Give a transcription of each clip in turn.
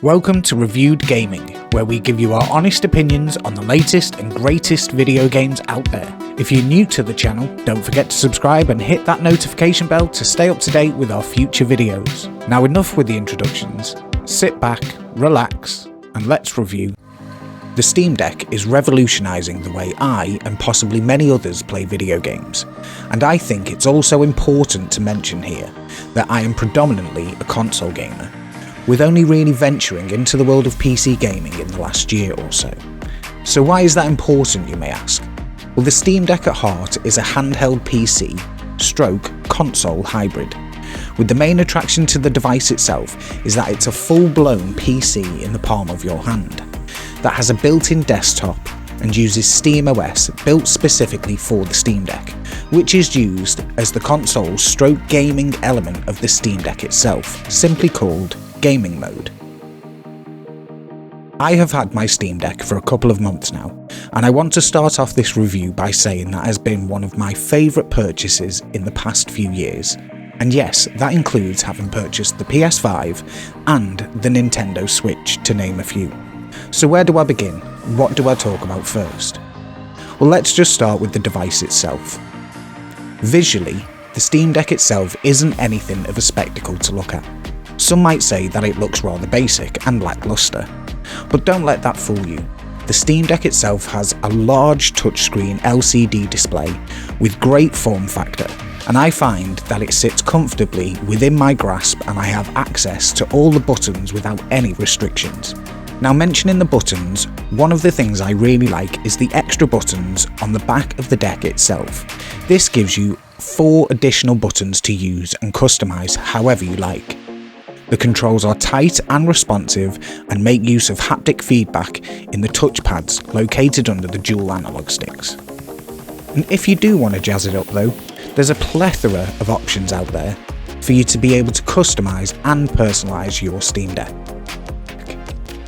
Welcome to Reviewed Gaming, where we give you our honest opinions on the latest and greatest video games out there. If you're new to the channel, don't forget to subscribe and hit that notification bell to stay up to date with our future videos. Now enough with the introductions, sit back, relax, and let's review. The Steam Deck is revolutionizing the way I and possibly many others play video games, and I think it's also important to mention here that I am predominantly a console gamer, with only really venturing into the world of PC gaming in the last year or so. So why is that important, you may ask? Well, the Steam Deck at heart is a handheld PC / console hybrid, with the main attraction to the device itself is that it's a full-blown PC in the palm of your hand, that has a built-in desktop and uses SteamOS built specifically for the Steam Deck, which is used as the console / gaming element of the Steam Deck itself, simply called Gaming Mode. I have had my Steam Deck for a couple of months now, and I want to start off this review by saying that has been one of my favourite purchases in the past few years. And yes, that includes having purchased the PS5 and the Nintendo Switch, to name a few. So where do I begin? What do I talk about first? Well, let's just start with the device itself. Visually, the Steam Deck itself isn't anything of a spectacle to look at. Some might say that it looks rather basic and lackluster, but don't let that fool you. The Steam Deck itself has a large touchscreen LCD display with great form factor, and I find that it sits comfortably within my grasp and I have access to all the buttons without any restrictions. Now, mentioning the buttons, one of the things I really like is the extra buttons on the back of the deck itself. This gives you 4 additional buttons to use and customize however you like. The controls are tight and responsive and make use of haptic feedback in the touchpads located under the dual analog sticks. And if you do want to jazz it up though, there's a plethora of options out there for you to be able to customize and personalize your Steam Deck.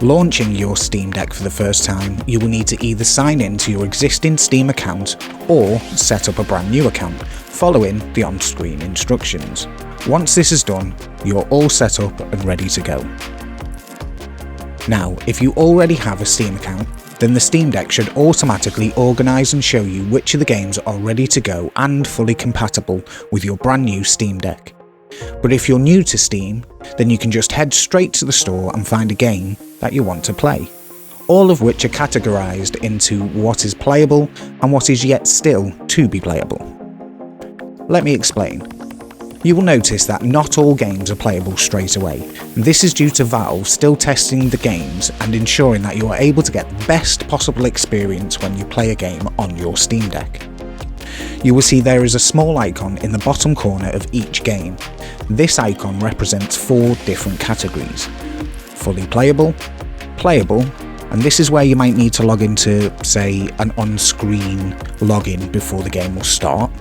Launching your Steam Deck for the first time, you will need to either sign in to your existing Steam account or set up a brand new account, following the on-screen instructions. Once this is done, you're all set up and ready to go. Now, if you already have a Steam account, then the Steam Deck should automatically organise and show you which of the games are ready to go and fully compatible with your brand new Steam Deck. But if you're new to Steam, then you can just head straight to the store and find a game that you want to play, all of which are categorised into what is playable and what is yet still to be playable. Let me explain. You will notice that not all games are playable straight away, and this is due to Valve still testing the games and ensuring that you are able to get the best possible experience when you play a game on your Steam Deck. You will see there is a small icon in the bottom corner of each game. This icon represents 4 different categories: fully playable, playable, and this is where you might need to log into, say, an on-screen login before the game will start,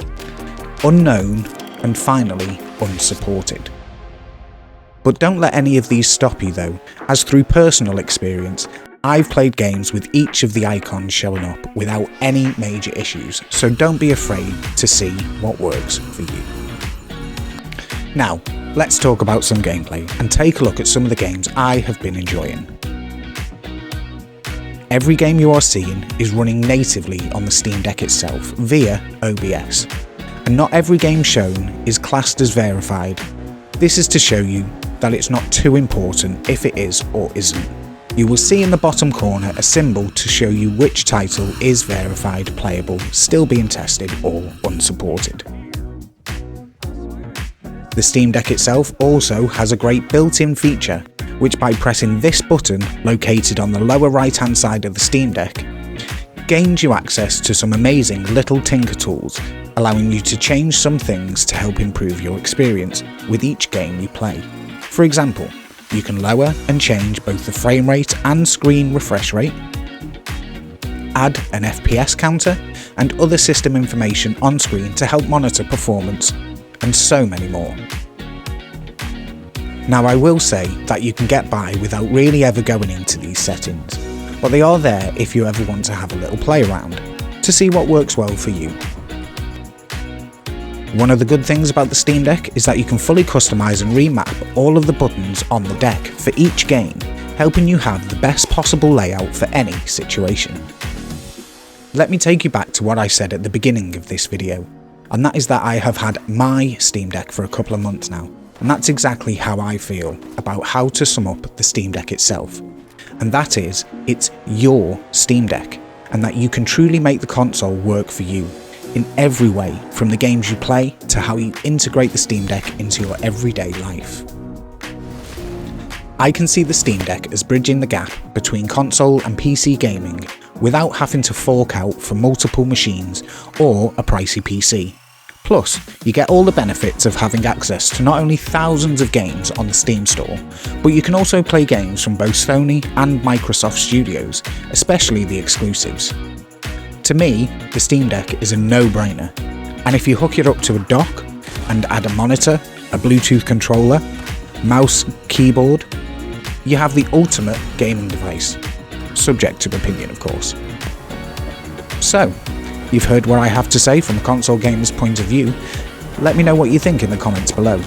unknown, and finally, unsupported. But don't let any of these stop you though, as through personal experience, I've played games with each of the icons showing up without any major issues, so don't be afraid to see what works for you. Now, let's talk about some gameplay and take a look at some of the games I have been enjoying. Every game you are seeing is running natively on the Steam Deck itself via OBS. And not every game shown is classed as verified. This is to show you that it's not too important if it is or isn't. You will see in the bottom corner a symbol to show you which title is verified playable, still being tested, or unsupported. The Steam Deck itself also has a great built-in feature, which by pressing this button located on the lower right hand side of the Steam Deck, gains you access to some amazing little tinker tools, allowing you to change some things to help improve your experience with each game you play. For example, you can lower and change both the frame rate and screen refresh rate, add an FPS counter and other system information on screen to help monitor performance, and so many more. Now, I will say that you can get by without really ever going into these settings, but they are there if you ever want to have a little play around to see what works well for you. One of the good things about the Steam Deck is that you can fully customize and remap all of the buttons on the deck for each game, helping you have the best possible layout for any situation. Let me take you back to what I said at the beginning of this video, and that is that I have had my Steam Deck for a couple of months now, and that's exactly how I feel about how to sum up the Steam Deck itself. And that is, it's your Steam Deck, and that you can truly make the console work for you in every way, from the games you play to how you integrate the Steam Deck into your everyday life. I can see the Steam Deck as bridging the gap between console and PC gaming without having to fork out for multiple machines or a pricey PC. Plus, you get all the benefits of having access to not only thousands of games on the Steam store, but you can also play games from both Sony and Microsoft studios, especially the exclusives. To me, the Steam Deck is a no-brainer, and if you hook it up to a dock and add a monitor, a Bluetooth controller, mouse, keyboard, you have the ultimate gaming device, subject to opinion of course. So, you've heard what I have to say from a console gamer's point of view. Let me know what you think in the comments below.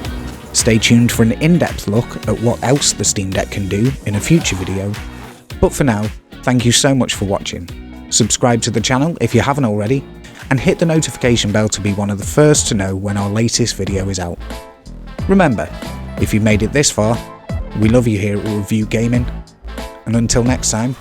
Stay tuned for an in-depth look at what else the Steam Deck can do in a future video. But for now, thank you so much for watching. Subscribe to the channel if you haven't already, and hit the notification bell to be one of the first to know when our latest video is out. Remember, if you made it this far, we love you here at Review Gaming, and until next time,